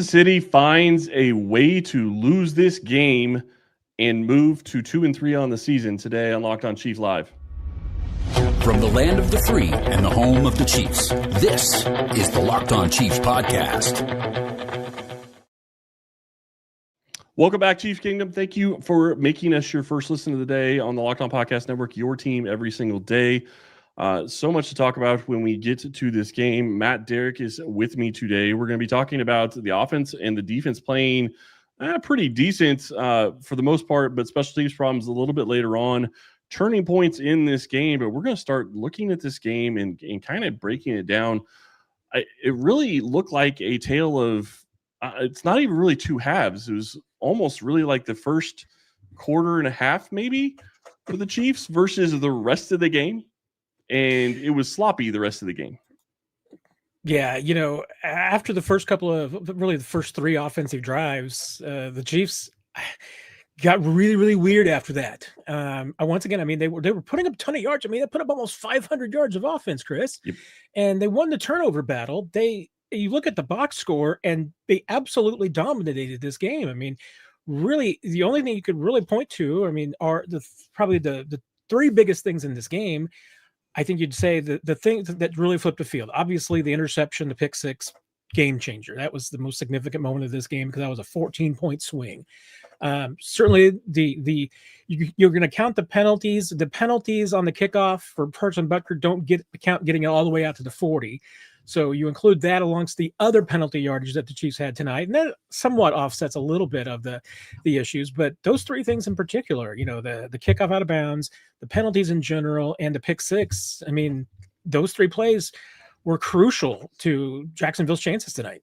City finds a way to lose this game and move to 2-3 on the season today on Locked On Chiefs Live. From the land of the free and the home of the Chiefs, this is the Locked On Chiefs podcast. Welcome back, Chiefs Kingdom. Thank you for making us your first listen of the day on the Locked On Podcast Network, your team every single day. So much to talk about when we get to this game. Matt Derrick is with me today. We're going to be talking about the offense and the defense playing pretty decent for the most part, but special teams problems a little bit later on. Turning points in this game, but we're going to start looking at this game and kind of breaking it down. It really looked like a tale of it's not even really two halves. It was almost really like the first quarter and a half maybe for the Chiefs versus the rest of the game. And it was sloppy the rest of the game. Yeah, after the first the first three offensive drives, the Chiefs got really, really weird after that. Once again, they were putting up a ton of yards. They put up almost 500 yards of offense, Chris. Yep. And they won the turnover battle. You look at the box score, and they absolutely dominated this game. Really, the only thing you could really point to, are probably the three biggest things in this game. I think you'd say the thing that really flipped the field, obviously the interception, the pick six, game changer. That was the most significant moment of this game because that was a 14-point swing. Certainly you're going to count the penalties. The penalties on the kickoff for Person Butker don't count getting it all the way out to the 40. So you include that amongst the other penalty yardage that the Chiefs had tonight, and that somewhat offsets a little bit of the issues. But those three things in particular, the kickoff out of bounds, the penalties in general, and the pick six. Those three plays were crucial to Jacksonville's chances tonight.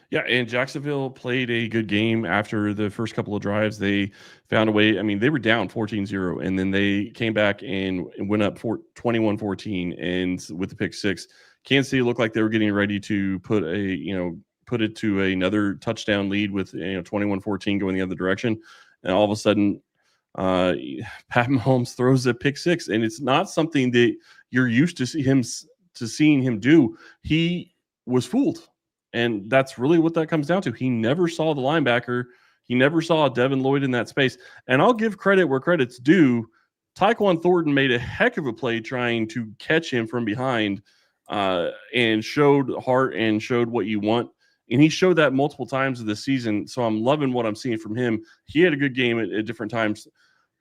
Yeah, and Jacksonville played a good game after the first couple of drives. They found a way. They were down 14-0, and then they came back and went up 21-14, and with the pick six. Kansas City looked like they were getting ready to put it to another touchdown lead with 21-14 going the other direction, and all of a sudden, Pat Mahomes throws a pick six, and it's not something that you're used to seeing him do. He was fooled, and that's really what that comes down to. He never saw the linebacker. He never saw Devin Lloyd in that space, and I'll give credit where credit's due. Tyquan Thornton made a heck of a play trying to catch him from behind. And showed heart and showed what you want. And he showed that multiple times of the season. So I'm loving what I'm seeing from him. He had a good game at different times,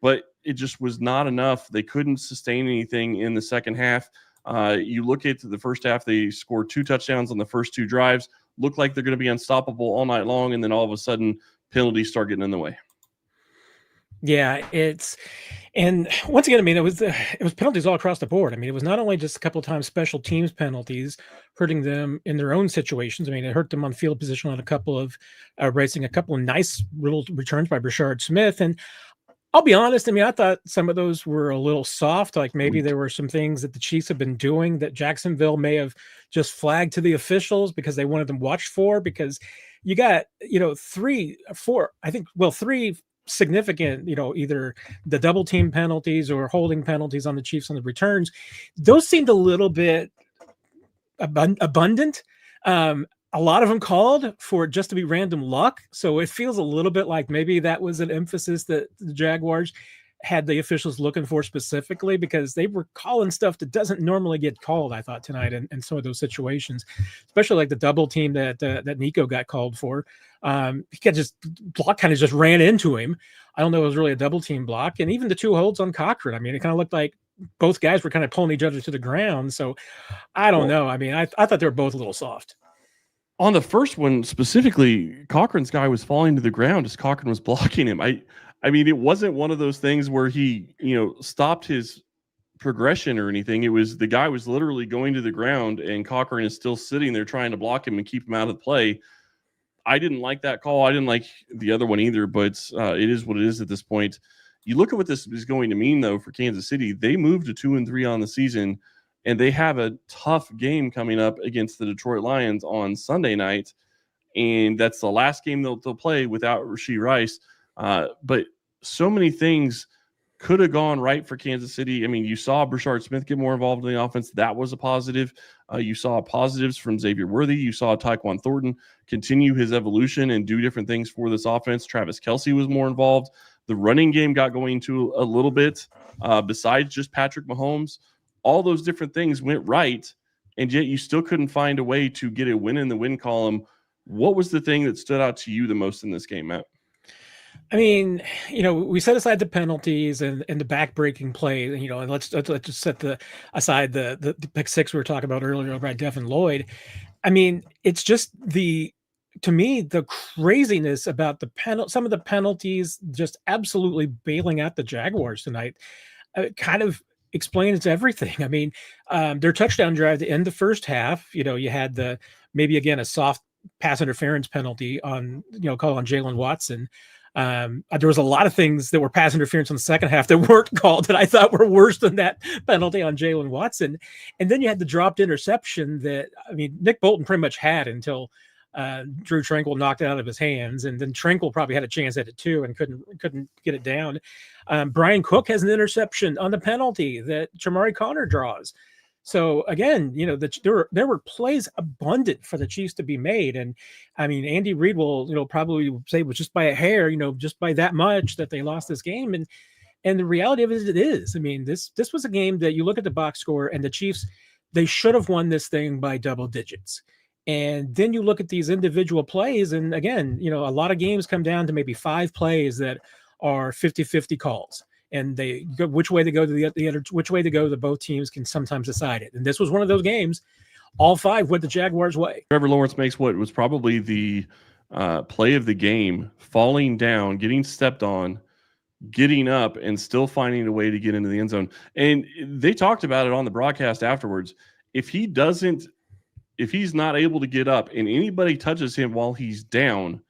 but it just was not enough. They couldn't sustain anything in the second half. You look at the first half, they scored 2 touchdowns on the first 2 drives, looked like they're going to be unstoppable all night long. And then all of a sudden penalties start getting in the way. Yeah, and once again, it was penalties all across the board. It was not only just a couple of times special teams penalties hurting them in their own situations. It hurt them on field position on a couple of racing, a couple of nice little returns by Rashard Smith. And I'll be honest, I thought some of those were a little soft. Like maybe there were some things that the Chiefs have been doing that Jacksonville may have just flagged to the officials because they wanted them watched for, because you got, 3 significant, either the double team penalties or holding penalties on the Chiefs on the returns. Those seemed a little bit abundant. A lot of them called for just to be random luck. So it feels a little bit like maybe that was an emphasis that the Jaguars had the officials looking for specifically, because they were calling stuff that doesn't normally get called, I thought, tonight in some of those situations, especially like the double team that Nico got called for. He got kind of just ran into him. I don't know if it was really a double team block. And even the 2 holds on Cochran, it kind of looked like both guys were kind of pulling each other to the ground. So I don't know. I thought they were both a little soft. On the first one specifically, Cochran's guy was falling to the ground as Cochran was blocking him. It wasn't one of those things where he, stopped his progression or anything. It was the guy was literally going to the ground, and Cochran is still sitting there trying to block him and keep him out of the play. I didn't like that call. I didn't like the other one either, but it is what it is at this point. You look at what this is going to mean, though, for Kansas City. They moved to 2-3 on the season, and they have a tough game coming up against the Detroit Lions on Sunday night, and that's the last game they'll play without Rashee Rice. But so many things could have gone right for Kansas City. I mean, you saw Brashard Smith get more involved in the offense. That was a positive. You saw positives from Xavier Worthy. You saw Tyquan Thornton continue his evolution and do different things for this offense. Travis Kelce was more involved. The running game got going to a little bit. Besides just Patrick Mahomes, all those different things went right, and yet you still couldn't find a way to get a win in the win column. What was the thing that stood out to you the most in this game, Matt? I mean, we set aside the penalties and the back-breaking play, and let's just set aside the pick six we were talking about earlier by Devin Lloyd. I mean, it's just to me, the craziness about some of the penalties just absolutely bailing out the Jaguars tonight kind of explains everything. I mean, their touchdown drive to end the first half, you had maybe again a soft pass interference penalty called on Jalen Watson. There was a lot of things that were pass interference in the second half that weren't called that I thought were worse than that penalty on Jalen Watson. And then you had the dropped interception that, Nick Bolton pretty much had until Drew Tranquill knocked it out of his hands. And then Tranquill probably had a chance at it too and couldn't get it down. Brian Cook has an interception on the penalty that Jamari Connor draws. So again, there were plays abundant for the Chiefs to be made, and Andy Reid will probably say it was just by a hair, just by that much that they lost this game, and the reality of it is, this was a game that you look at the box score and the Chiefs, they should have won this thing by double digits, and then you look at these individual plays, and again, a lot of games come down to maybe 5 plays that are 50-50 calls. And they go which way they go to the other, which way they go to both teams can sometimes decide it. And this was one of those games. All 5 went the Jaguars' way. Trevor Lawrence makes what was probably the play of the game, falling down, getting stepped on, getting up, and still finding a way to get into the end zone. And they talked about it on the broadcast afterwards. If he's not able to get up and anybody touches him while he's down,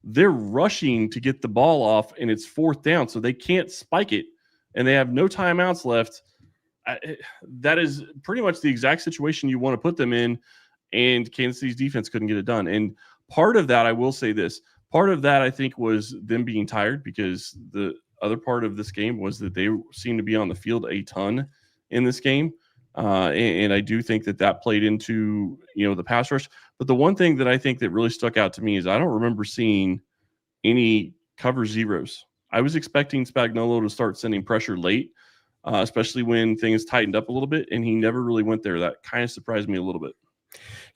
they're rushing to get the ball off, and it's 4th down, so they can't spike it, and they have no timeouts left. That is pretty much the exact situation you want to put them in, and Kansas City's defense couldn't get it done. And part of that, I will say this, part of that I think was them being tired, because the other part of this game was that they seemed to be on the field a ton in this game. And I do think that played into, the pass rush. But the one thing that I think that really stuck out to me is I don't remember seeing any cover zeros. I was expecting Spagnuolo to start sending pressure late, especially when things tightened up a little bit, and he never really went there. That kind of surprised me a little bit.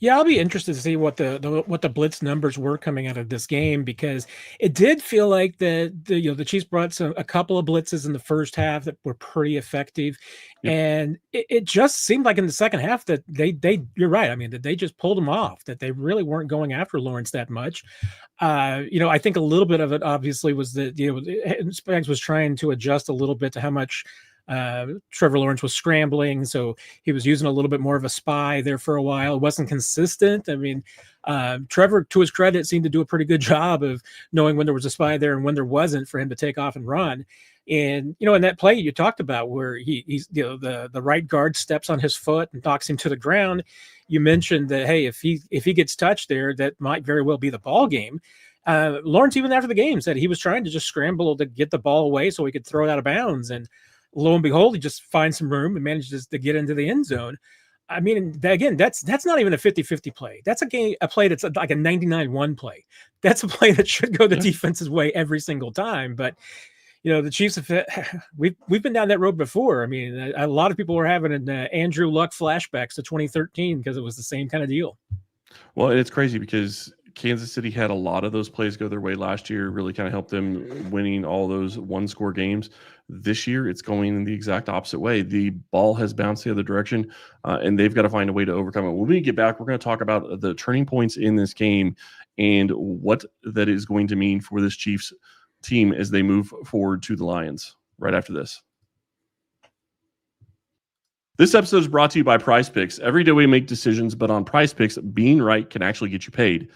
Yeah, I'll be interested to see what the blitz numbers were coming out of this game, because it did feel like the Chiefs brought a couple of blitzes in the first half that were pretty effective, and it just seemed like in the second half that you're right. That they just pulled them off, that they really weren't going after Lawrence that much. I think a little bit of it obviously was that Spags was trying to adjust a little bit to how much Trevor Lawrence was scrambling, so he was using a little bit more of a spy there for a while. It wasn't consistent. Trevor, to his credit, seemed to do a pretty good job of knowing when there was a spy there and when there wasn't, for him to take off and run. And in that play you talked about where he's the right guard steps on his foot and knocks him to the ground, you mentioned that, hey, if he gets touched there, that might very well be the ball game. Lawrence, even after the game, said he was trying to just scramble to get the ball away so he could throw it out of bounds, and lo and behold, he just finds some room and manages to get into the end zone. Again, that's not even a 50-50 play. That's a play that's like a 99-1 play. That's a play that should go the defense's way every single time. But the Chiefs we've been down that road before. A lot of people were having an Andrew Luck flashbacks to 2013 because it was the same kind of deal. Well, it's crazy because Kansas City had a lot of those plays go their way last year, really kind of helped them winning all those one-score games. This year, it's going in the exact opposite way. The ball has bounced the other direction, and they've got to find a way to overcome it. When we get back, we're going to talk about the turning points in this game and what that is going to mean for this Chiefs team as they move forward to the Lions right after this. This episode is brought to you by Prize Picks. Every day we make decisions, but on Prize Picks, being right can actually get you paid.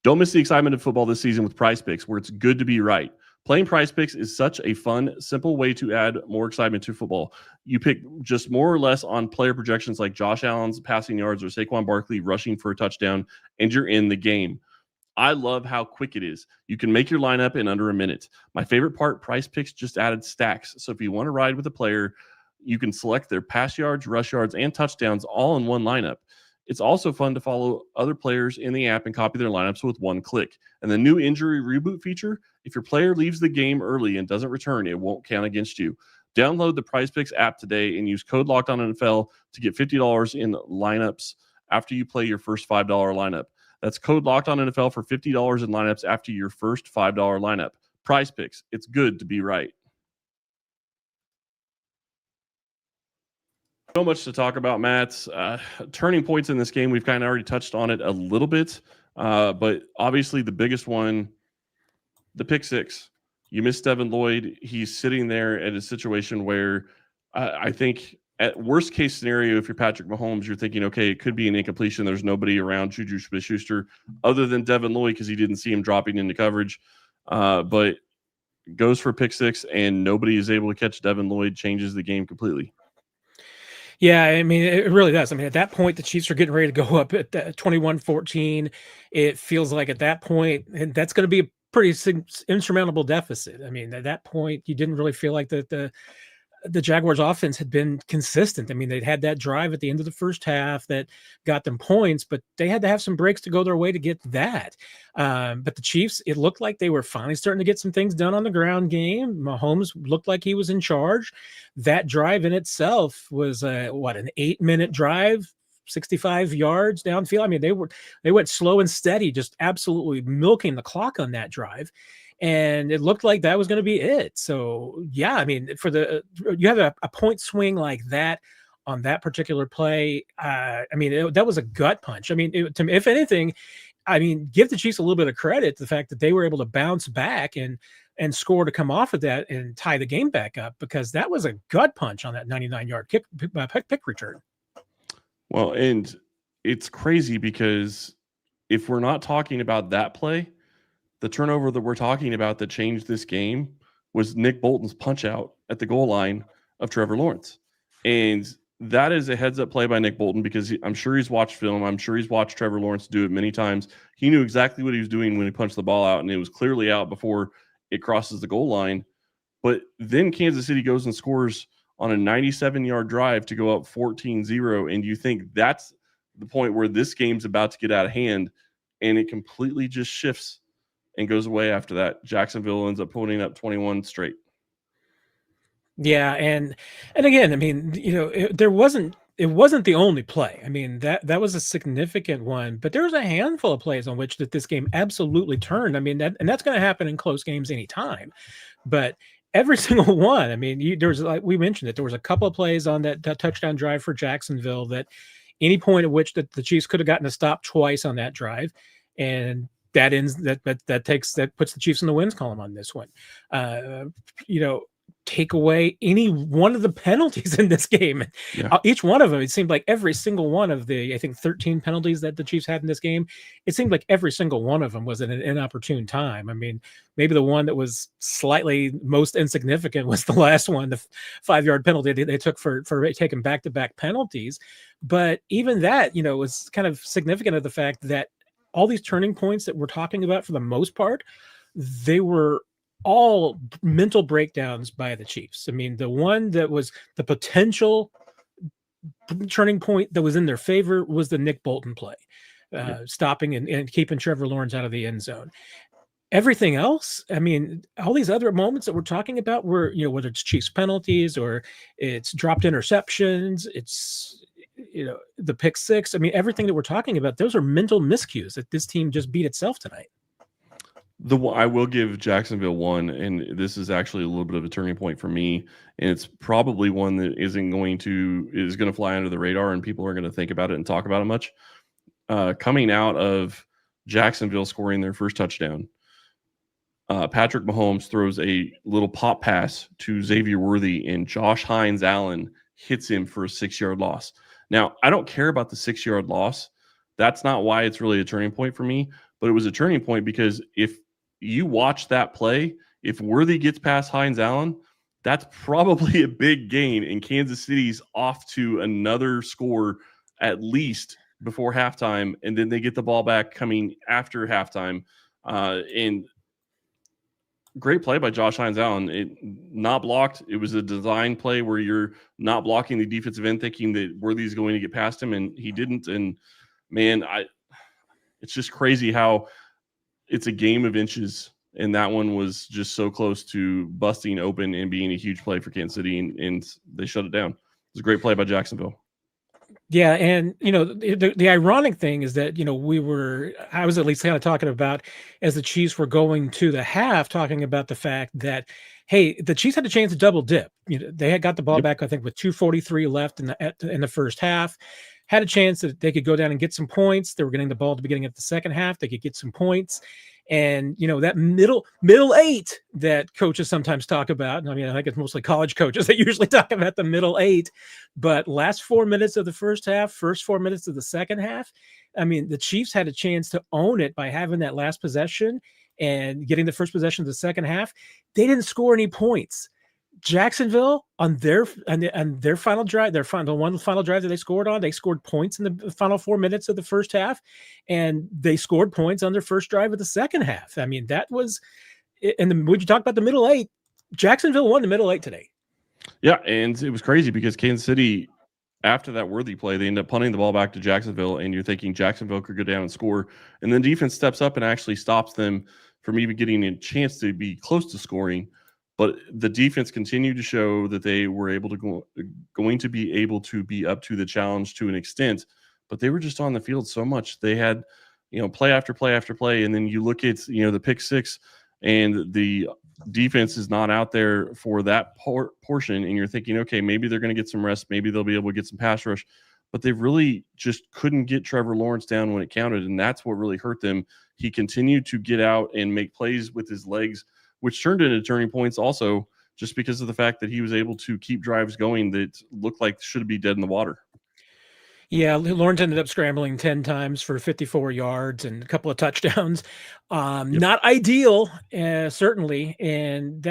Don't miss the excitement of football this season with Prize Picks, where it's good to be right. Playing Prize Picks is such a fun, simple way to add more excitement to football. You pick just more or less on player projections like Josh Allen's passing yards or Saquon Barkley rushing for a touchdown, and you're in the game. I love how quick it is. You can make your lineup in under a minute. My favorite part, Price Picks just added stacks. So if you want to ride with a player, you can select their pass yards, rush yards, and touchdowns all in one lineup. It's also fun to follow other players in the app and copy their lineups with one click. And the new injury reboot feature, if your player leaves the game early and doesn't return, it won't count against you. Download the Prize Picks app today and use code LOCKEDONNFL to get $50 in lineups after you play your first $5 lineup. That's code LOCKEDONNFL for $50 in lineups after your first $5 lineup. Prize Picks. It's good to be right. So much to talk about, Matt. Turning points in this game, we've kind of already touched on it a little bit, but obviously the biggest one, the pick six. You miss Devin Lloyd. He's sitting there at a situation where I think at worst case scenario, if you're Patrick Mahomes, you're thinking, okay, it could be an incompletion. There's nobody around Juju Smith-Schuster other than Devin Lloyd because he didn't see him dropping into coverage, but goes for pick six and nobody is able to catch Devin Lloyd, changes the game completely. Yeah, I mean, it really does. I mean, at that point, the Chiefs are getting ready to go up at 21-14. It feels like at that point, and that's going to be a pretty insurmountable deficit. I mean, at that point, you didn't really feel like the Jaguars offense had been consistent. I mean, they'd had that drive at the end of the first half that got them points, but they had to have some breaks to go their way to get that. But the Chiefs, it looked like they were finally starting to get some things done on the ground game. Mahomes looked like he was in charge. That drive in itself was an 8-minute drive, 65 yards downfield. I mean, they went slow and steady, just absolutely milking the clock on that drive. And it looked like that was going to be it. So, yeah, I mean, you have a point swing like that on that particular play. I mean, that was a gut punch. I mean, if anything, I mean, give the Chiefs a little bit of credit, the fact that they were able to bounce back and score to come off of that and tie the game back up, because that was a gut punch on that 99-yard pick return. Well, and it's crazy because if we're not talking about that play, the turnover that we're talking about that changed this game was Nick Bolton's punch out at the goal line of Trevor Lawrence. And that is a heads-up play by Nick Bolton because I'm sure he's watched film. I'm sure he's watched Trevor Lawrence do it many times. He knew exactly what he was doing when he punched the ball out, and it was clearly out before it crosses the goal line. But then Kansas City goes and scores on a 97-yard drive to go up 14-0, and you think that's the point where this game's about to get out of hand, and it completely just shifts and goes away after that. Jacksonville ends up putting up 21 straight. Yeah, and again, I mean, you know, it wasn't the only play. I mean, that was a significant one, but there was a handful of plays on which that this game absolutely turned. I mean, that's going to happen in close games anytime, but every single one. I mean, there was, like we mentioned it, there was a couple of plays on that touchdown drive for Jacksonville that any point at which that the Chiefs could have gotten a stop twice on that drive, and that ends that puts the Chiefs in the wins column on this one. You know, take away any one of the penalties in this game. Yeah. Each one of them, it seemed like every single one of the, I think 13 penalties that the Chiefs had in this game, it seemed like every single one of them was at an inopportune time. I mean, maybe the one that was slightly most insignificant was the last one, the 5-yard penalty they took for taking back-to-back penalties. But even that, you know, was kind of significant of the fact that all these turning points that we're talking about, for the most part, they were all mental breakdowns by the Chiefs. I mean, the one that was the potential turning point that was in their favor was the Nick Bolton play, stopping and keeping Trevor Lawrence out of the end zone. Everything else, I mean, all these other moments that we're talking about were, you know, whether it's Chiefs penalties or it's dropped interceptions, it's, you know, the pick six. I mean, everything that we're talking about, those are mental miscues that this team just beat itself tonight. I will give Jacksonville one, and this is actually a little bit of a turning point for me, and it's probably one that is going to fly under the radar, and people are going to think about it and talk about it much. Coming out of Jacksonville scoring their first touchdown, Patrick Mahomes throws a little pop pass to Xavier Worthy, and Josh Hines Allen hits him for a 6-yard loss. Now, I don't care about the 6-yard loss. That's not why it's really a turning point for me, but it was a turning point because if you watch that play, if Worthy gets past Hines Allen, that's probably a big gain, and Kansas City's off to another score at least before halftime, and then they get the ball back coming after halftime. And great play by Josh Hines-Allen. It not blocked. It was a design play where you're not blocking the defensive end, thinking that Worthy's going to get past him, and he didn't. And man, it's just crazy how it's a game of inches, and that one was just so close to busting open and being a huge play for Kansas City, and they shut it down. It was a great play by Jacksonville. Yeah, and the ironic thing is that I was at least kind of talking about, as the Chiefs were going to the half, talking about the fact that, hey, the Chiefs had a chance to double dip. They had got the ball back, I think, with 2:43 left in the first half. Had a chance that they could go down and get some points. They were getting the ball at the beginning of the second half. They could get some points. And, that middle eight that coaches sometimes talk about. I mean, I think it's mostly college coaches that usually talk about the middle eight, but last 4 minutes of the first half, first 4 minutes of the second half, I mean, the Chiefs had a chance to own it by having that last possession and getting the first possession of the second half. They didn't score any points. Jacksonville on their final drive, the one final drive that they scored on, they scored points in the final 4 minutes of the first half, and they scored points on their first drive of the second half. I mean, that was, and would you talk about the middle eight? Jacksonville won the middle eight today. Yeah, and it was crazy because Kansas City, after that Worthy play, they end up punting the ball back to Jacksonville, and you're thinking Jacksonville could go down and score, and then defense steps up and actually stops them from even getting a chance to be close to scoring. But the defense continued to show that they were going to be able to be up to the challenge to an extent, but they were just on the field so much. They had, play after play after play, and then you look at, the pick six, and the defense is not out there for that portion, and you're thinking, okay, maybe they're going to get some rest, maybe they'll be able to get some pass rush, but they really just couldn't get Trevor Lawrence down when it counted, and that's what really hurt them. He continued to get out and make plays with his legs, which turned into turning points also, just because of the fact that he was able to keep drives going that looked like should be dead in the water. Yeah, Lawrence ended up scrambling 10 times for 54 yards and a couple of touchdowns. Not ideal, certainly. And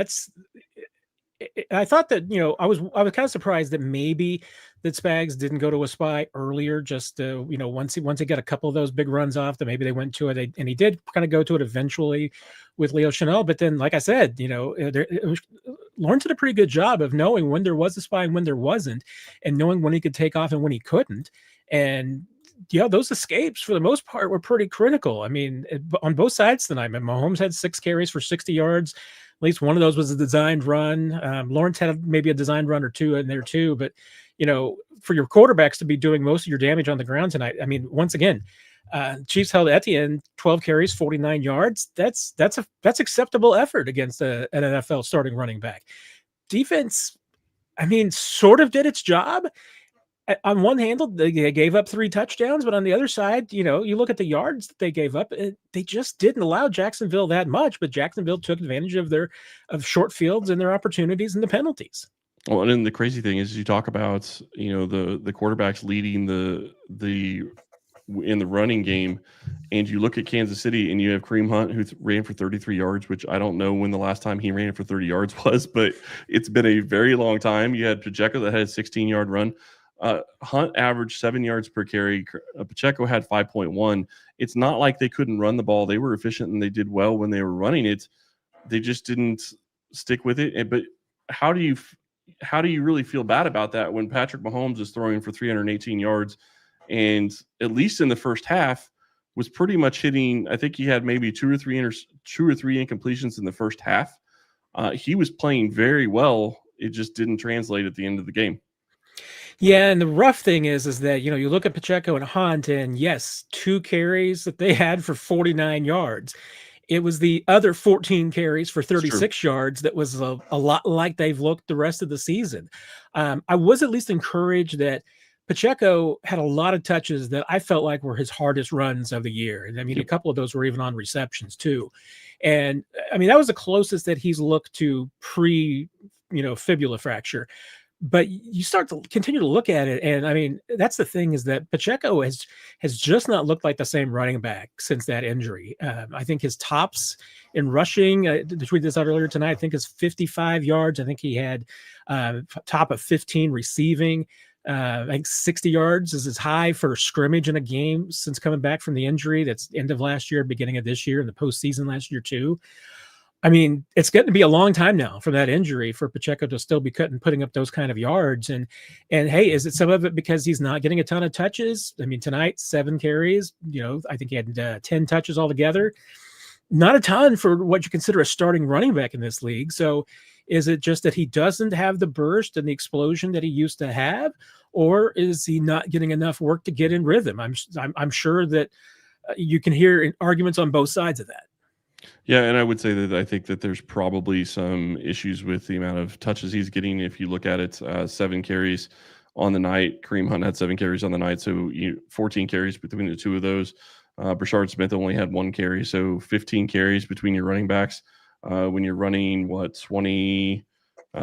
I thought that, I was kind of surprised that maybe that Spags didn't go to a spy earlier, just once he got a couple of those big runs off, that maybe they went to it, and he did kind of go to it eventually with Leo Chanel. But then, like I said, Lawrence did a pretty good job of knowing when there was a spy and when there wasn't, and knowing when he could take off and when he couldn't. And those escapes for the most part were pretty critical. I mean, on both sides tonight, Mahomes had 6 carries for 60 yards. At least one of those was a designed run. Lawrence had maybe a designed run or two in there too. But, for your quarterbacks to be doing most of your damage on the ground tonight, I mean, once again, Chiefs held Etienne 12 carries, 49 yards. That's acceptable effort against an NFL starting running back. Defense, I mean, sort of did its job. On one hand, they gave up 3 touchdowns, but on the other side, you look at the yards that they gave up, they just didn't allow Jacksonville that much, but Jacksonville took advantage of short fields and their opportunities and the penalties. Well, and then the crazy thing is you talk about, the quarterbacks leading in the running game, and you look at Kansas City and you have Kareem Hunt, who ran for 33 yards, which I don't know when the last time he ran for 30 yards was, but it's been a very long time. You had Pacheco that had a 16-yard run. Hunt averaged 7 yards per carry. Pacheco had 5.1. It's not like they couldn't run the ball. They were efficient and they did well when they were running it. They just didn't stick with it. But how do you really feel bad about that when Patrick Mahomes is throwing for 318 yards, and at least in the first half was pretty much hitting? I think he had maybe two or three incompletions in the first half. He was playing very well. It just didn't translate at the end of the game. Yeah, and the rough thing is that, you look at Pacheco and Hunt, and yes, 2 carries that they had for 49 yards. It was the other 14 carries for 36 yards that was a lot like they've looked the rest of the season. I was at least encouraged that Pacheco had a lot of touches that I felt like were his hardest runs of the year. And I mean, a couple of those were even on receptions too. And I mean, that was the closest that he's looked to fibula fracture. But you start to continue to look at it, and I mean, that's the thing, is that Pacheco has just not looked like the same running back since that injury. I think his tops in rushing, I tweeted this out earlier tonight, I think is 55 yards. I think he had top of 15 receiving. I think 60 yards is his high for scrimmage in a game since coming back from the injury. That's end of last year, beginning of this year, and the postseason last year too. I mean, it's getting to be a long time now from that injury for Pacheco to still be putting up those kind of yards. And hey, is it some of it because he's not getting a ton of touches? I mean, tonight, 7 carries, I think he had 10 touches altogether. Not a ton for what you consider a starting running back in this league. So is it just that he doesn't have the burst and the explosion that he used to have? Or is he not getting enough work to get in rhythm? I'm sure that you can hear arguments on both sides of that. Yeah, and I would say that I think that there's probably some issues with the amount of touches he's getting. If you look at it, 7 carries on the night. Kareem Hunt had 7 carries on the night, so 14 carries between the two of those. Brashard Smith only had 1 carry, so 15 carries between your running backs. When you're running,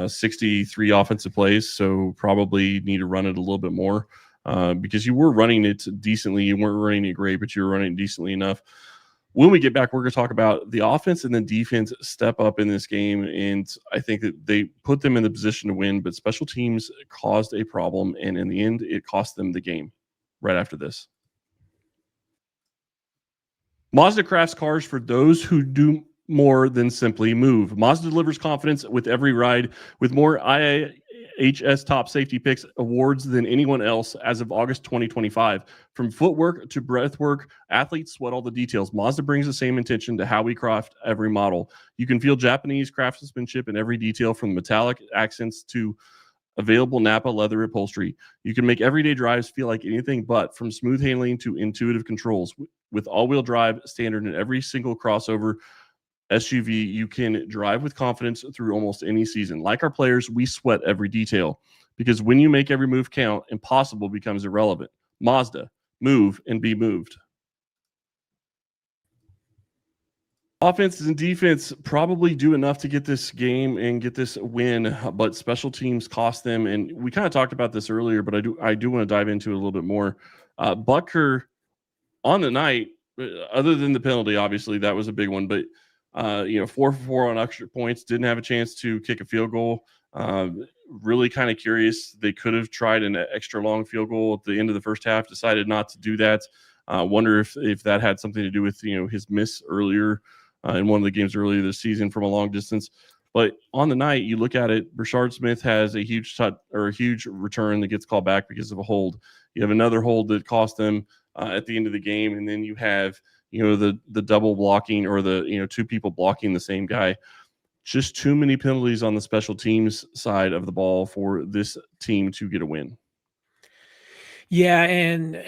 63 offensive plays, so probably need to run it a little bit more because you were running it decently. You weren't running it great, but you were running it decently enough. When we get back, we're going to talk about the offense and then defense step up in this game, and I think that they put them in the position to win, but special teams caused a problem, and in the end, it cost them the game right after this. Mazda crafts cars for those who do more than simply move. Mazda delivers confidence with every ride, with more IIHS top safety picks awards than anyone else as of August 2025. From footwork to breathwork, athletes sweat all the details. Mazda brings the same intention to how we craft every model. You can feel Japanese craftsmanship in every detail, from metallic accents to available Napa leather upholstery. You can make everyday drives feel like anything but, from smooth handling to intuitive controls. With all-wheel drive standard in every single crossover SUV, you can drive with confidence through almost any season. Like our players, we sweat every detail, because when you make every move count, impossible becomes irrelevant. Mazda, move and be moved. Offense and defense probably do enough to get this game and get this win, but special teams cost them. And we kind of talked about this earlier, but I do want to dive into it a little bit more. Butker on the night, other than the penalty, obviously that was a big one, but 4 for 4 on extra points, didn't have a chance to kick a field goal. Really kind of curious. They could have tried an extra long field goal at the end of the first half, decided not to do that. Wonder if that had something to do with, his miss earlier in one of the games earlier this season from a long distance. But on the night, you look at it, Brashard Smith has a huge return that gets called back because of a hold. You have another hold that cost them at the end of the game, and then you have the double blocking, or the 2 people blocking the same guy. Just too many penalties on the special teams side of the ball for this team to get a win. Yeah, and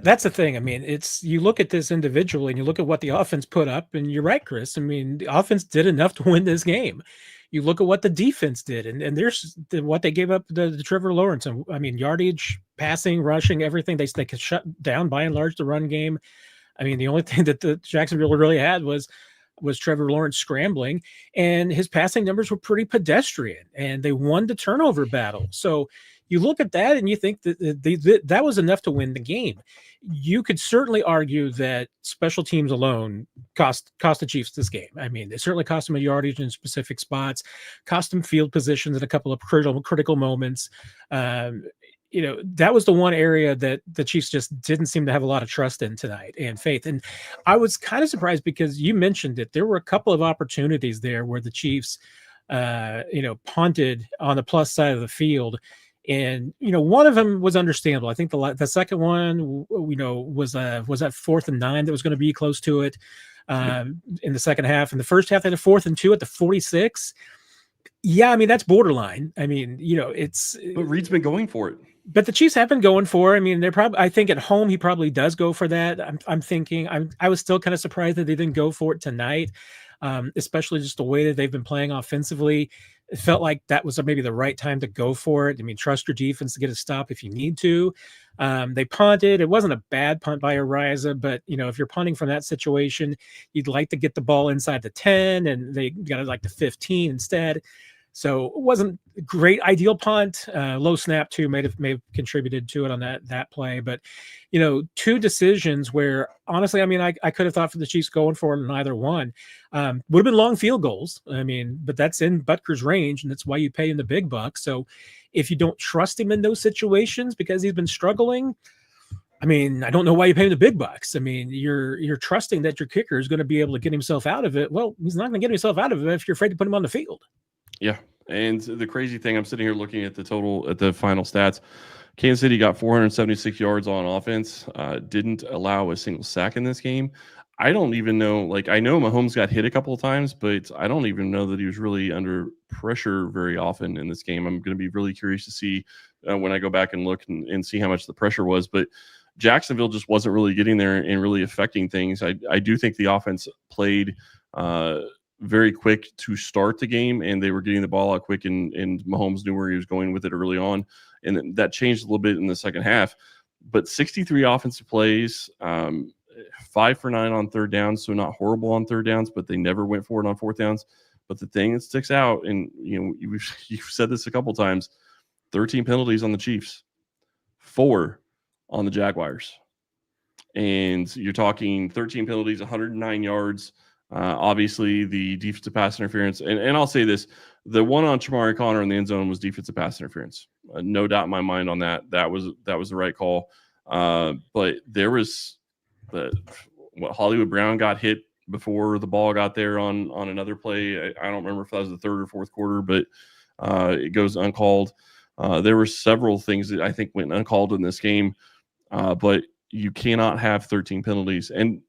that's the thing. I mean, you look at this individually and you look at what the offense put up, and you're right, Chris. I mean, the offense did enough to win this game. You look at what the defense did, and there's what they gave up to Trevor Lawrence. And I mean, yardage, passing, rushing, everything. They could shut down by and large the run game. I mean, the only thing that the Jacksonville really had was Trevor Lawrence scrambling, and his passing numbers were pretty pedestrian, and they won the turnover battle. So you look at that and you think that was enough to win the game. You could certainly argue that special teams alone cost the Chiefs this game. I mean, they certainly cost them a yardage in specific spots, cost them field positions in a couple of critical moments. That was the one area that the Chiefs just didn't seem to have a lot of trust in tonight and faith. And I was kind of surprised because you mentioned it. There were a couple of opportunities there where the Chiefs, punted on the plus side of the field. And, one of them was understandable. I think the second one, was that 4th and 9 that was going to be close to it in the second half. In the first half, they had a 4th and 2 at the 46. Yeah, I mean, that's borderline. I mean, but Reid's been going for it. But the Chiefs have been going for it. I mean, I think at home he probably does go for that. I'm thinking I was still kind of surprised that they didn't go for it tonight, especially just the way that they've been playing offensively. It felt like that was maybe the right time to go for it. I mean, trust your defense to get a stop if you need to. They punted. It wasn't a bad punt by Ariza, but if you're punting from that situation, you'd like to get the ball inside the 10, and they got it like the 15 instead. So it wasn't a great ideal punt. Low snap too may have contributed to it on that play. But 2 decisions where honestly, I mean, I could have thought for the Chiefs going for it on either one. Would have been long field goals. I mean, but that's in Butker's range, and that's why you pay him the big bucks. So if you don't trust him in those situations because he's been struggling, I mean, I don't know why you pay him the big bucks. I mean, you're trusting that your kicker is going to be able to get himself out of it. Well, he's not going to get himself out of it if you're afraid to put him on the field. Yeah. And the crazy thing, I'm sitting here looking at the final stats. Kansas City got 476 yards on offense, didn't allow a single sack in this game. I don't even know, like, I know Mahomes got hit a couple of times, but I don't even know that he was really under pressure very often in this game. I'm going to be really curious to see when I go back and look and see how much the pressure was. But Jacksonville just wasn't really getting there and really affecting things. I do think the offense played very quick to start the game, and they were getting the ball out quick, and Mahomes knew where he was going with it early on, and that changed a little bit in the second half. But 63 offensive plays, 5 for 9 on third downs, so not horrible on third downs, but they never went for it on fourth downs. But the thing that sticks out, and you've said this a couple times, 13 penalties on the Chiefs, 4 on the Jaguars. And you're talking 13 penalties, 109 yards. Obviously, the defensive pass interference, and I'll say this, the one on Chamari Connor in the end zone was defensive pass interference. No doubt in my mind on that. That was the right call. But there was what Hollywood Brown got hit before the ball got there on another play. I don't remember if that was the third or fourth quarter, but it goes uncalled. There were several things that I think went uncalled in this game, but you cannot have 13 penalties. And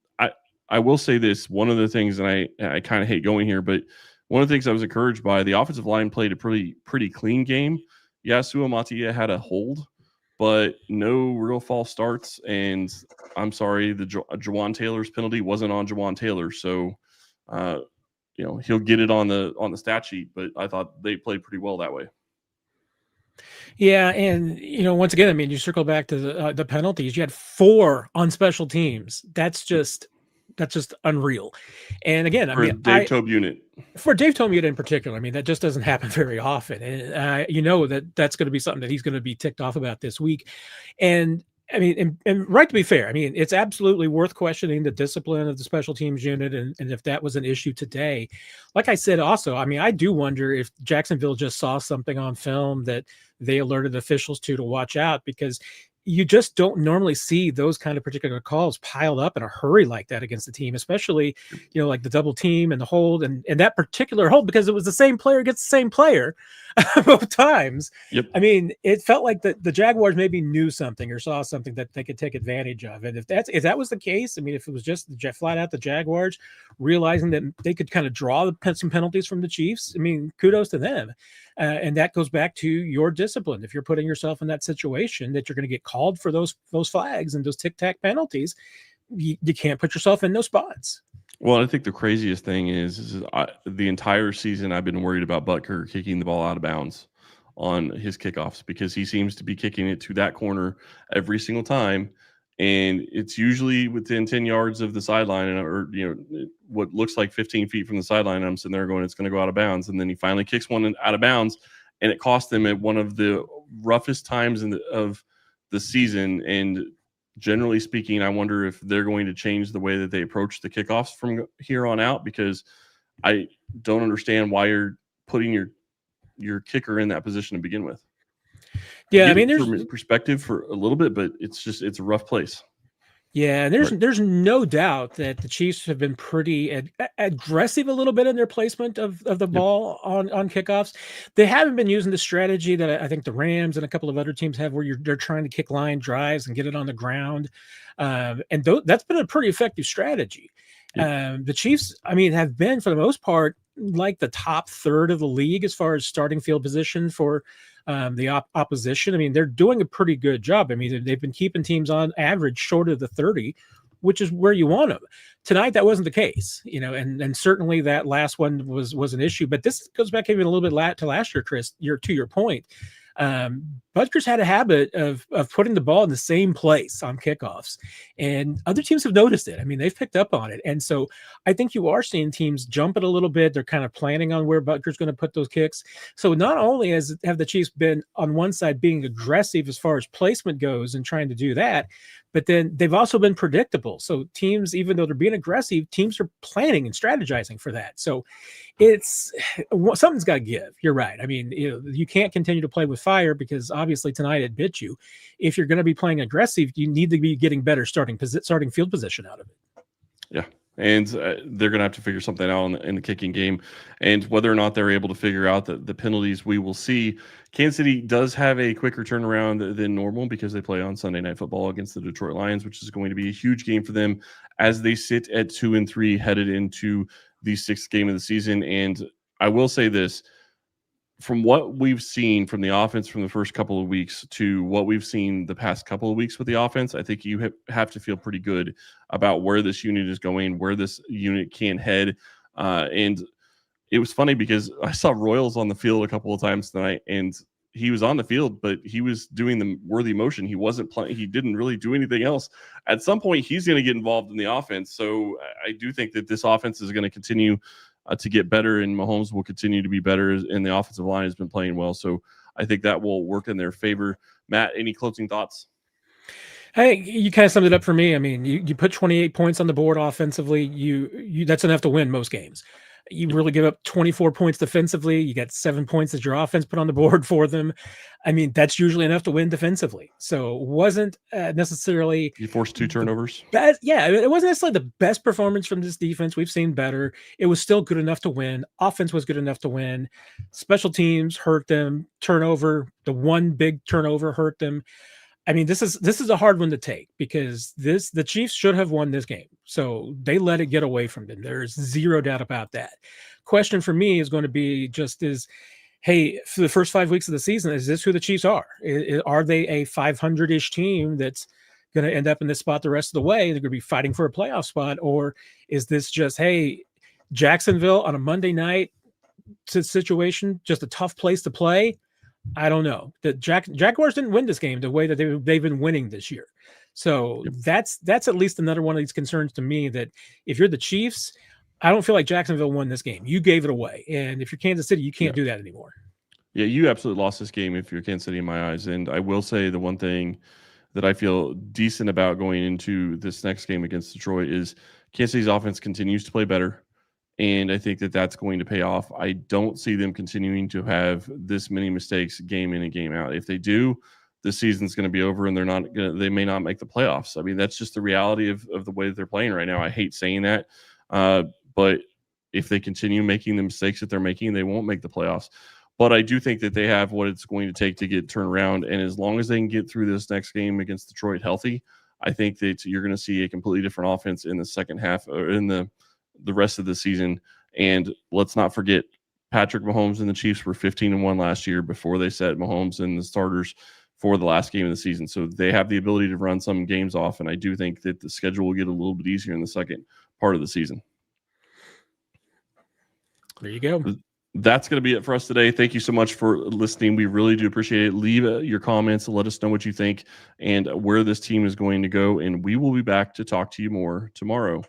I will say this, one of the things, and I kind of hate going here, but one of the things I was encouraged by, the offensive line played a pretty clean game. Yeah, Sua Matia had a hold, but no real false starts. And I'm sorry, the Jawan Taylor's penalty wasn't on Jawan Taylor. So, he'll get it on the stat sheet, but I thought they played pretty well that way. Yeah, and once again, I mean, you circle back to the penalties. You had 4 on special teams. That's just unreal. And again, I mean, Dave Tobe unit. For Dave Tobe unit in particular, I mean, that just doesn't happen very often. And that's going to be something that he's going to be ticked off about this week. And I mean, and right to be fair, I mean, it's absolutely worth questioning the discipline of the special teams unit, and if that was an issue today. Like I said, also, I mean, I do wonder if Jacksonville just saw something on film that they alerted officials to watch out, because you just don't normally see those kind of particular calls piled up in a hurry like that against the team, especially, like the double team and the hold and that particular hold, because it was the same player against the same player both times. Yep. I mean, it felt like the Jaguars maybe knew something or saw something that they could take advantage of. And if that was the case, I mean, if it was just flat out the Jaguars realizing that they could kind of draw some penalties from the Chiefs, I mean, kudos to them. And that goes back to your discipline. If you're putting yourself in that situation that you're going to get called for those flags and those tic-tac penalties, you can't put yourself in those spots. Well, I think the craziest thing is the entire season I've been worried about Butker kicking the ball out of bounds on his kickoffs, because he seems to be kicking it to that corner every single time. And it's usually within 10 yards of the sideline, or what looks like 15 feet from the sideline. And I'm sitting there going, it's going to go out of bounds. And then he finally kicks one out of bounds, and it cost them at one of the roughest times of the season. And generally speaking, I wonder if they're going to change the way that they approach the kickoffs from here on out, because I don't understand why you're putting your kicker in that position to begin with. Yeah, I mean, there's perspective for a little bit, but it's a rough place. Yeah, and there's no doubt that the Chiefs have been pretty aggressive a little bit in their placement of the ball on kickoffs. They haven't been using the strategy that I think the Rams and a couple of other teams have, where they're trying to kick line drives and get it on the ground, and that's been a pretty effective strategy. The Chiefs, I mean, have been, for the most part, like the top third of the league as far as starting field position for the opposition. I mean, they're doing a pretty good job. I mean, they've been keeping teams on average short of the 30, which is where you want them. Tonight, that wasn't the case, and certainly that last one was an issue. But this goes back even a little bit to last year, Chris. To your point, Butker's had a habit of putting the ball in the same place on kickoffs, and other teams have noticed it. I mean, they've picked up on it. And so I think you are seeing teams jump it a little bit. They're kind of planning on where Butker's going to put those kicks. So not only have the Chiefs been on one side being aggressive as far as placement goes and trying to do that, but then they've also been predictable. So teams, even though they're being aggressive, teams are planning and strategizing for that. So it's something's got to give. You're right. I mean, you can't continue to play with fire because obviously tonight it bit you. If you're going to be playing aggressive, you need to be getting better starting field position out of it. Yeah. And they're going to have to figure something out in the kicking game. And whether or not they're able to figure out the penalties, we will see. Kansas City does have a quicker turnaround than normal because they play on Sunday Night Football against the Detroit Lions, which is going to be a huge game for them as they sit at 2-3 headed into the 6th game of the season. And I will say this. From what we've seen from the offense from the first couple of weeks to what we've seen the past couple of weeks with the offense, I think you have to feel pretty good about where this unit is going, where this unit can head. And it was funny because I saw Royals on the field a couple of times tonight, and he was on the field, but he was doing the worthy motion. He wasn't playing. He didn't really do anything else. At some point, he's going to get involved in the offense. So I do think that this offense is going to continue to get better, and Mahomes will continue to be better, and the offensive line has been playing well. So I think that will work in their favor. Matt, any closing thoughts? Hey, you kind of summed it up for me. I mean, you put 28 points on the board offensively. You that's enough to win most games. You really give up 24 points defensively. You got 7 points that your offense put on the board for them. I mean, that's usually enough to win defensively. So it wasn't necessarily. You forced 2 turnovers. Yeah, it wasn't necessarily the best performance from this defense. We've seen better. It was still good enough to win. Offense was good enough to win. Special teams hurt them. Turnover, the one big turnover hurt them. I mean, this is a hard one to take because the Chiefs should have won this game. So they let it get away from them. There's zero doubt about that. Question for me is going to be hey, for the first 5 weeks of the season, is this who the Chiefs are? Are they a 500-ish team that's going to end up in this spot the rest of the way? They're going to be fighting for a playoff spot, or is this just, hey, Jacksonville on a Monday night situation, just a tough place to play? I don't know. The Jaguars didn't win this game the way that they've been winning this year. So that's at least another one of these concerns to me, that if you're the Chiefs, I don't feel like Jacksonville won this game. You gave it away. And if you're Kansas City, you can't do that anymore. Yeah, you absolutely lost this game if you're Kansas City in my eyes. And I will say the one thing that I feel decent about going into this next game against Detroit is Kansas City's offense continues to play better. And I think that that's going to pay off. I don't see them continuing to have this many mistakes game in and game out. If they do, the season's going to be over and they may not make the playoffs. I mean, that's just the reality of the way that they're playing right now. I hate saying that. But if they continue making the mistakes that they're making, they won't make the playoffs. But I do think that they have what it's going to take to get turned around. And as long as they can get through this next game against Detroit healthy, I think that you're going to see a completely different offense in the second half, or in the rest of the season. And let's not forget, Patrick Mahomes and the Chiefs were 15-1 last year before they set Mahomes and the starters for the last game of the season. So they have the ability to run some games off. And I do think that the schedule will get a little bit easier in the second part of the season. There you go. That's going to be it for us today. Thank you so much for listening. We really do appreciate it. Leave your comments and let us know what you think and where this team is going to go. And we will be back to talk to you more tomorrow.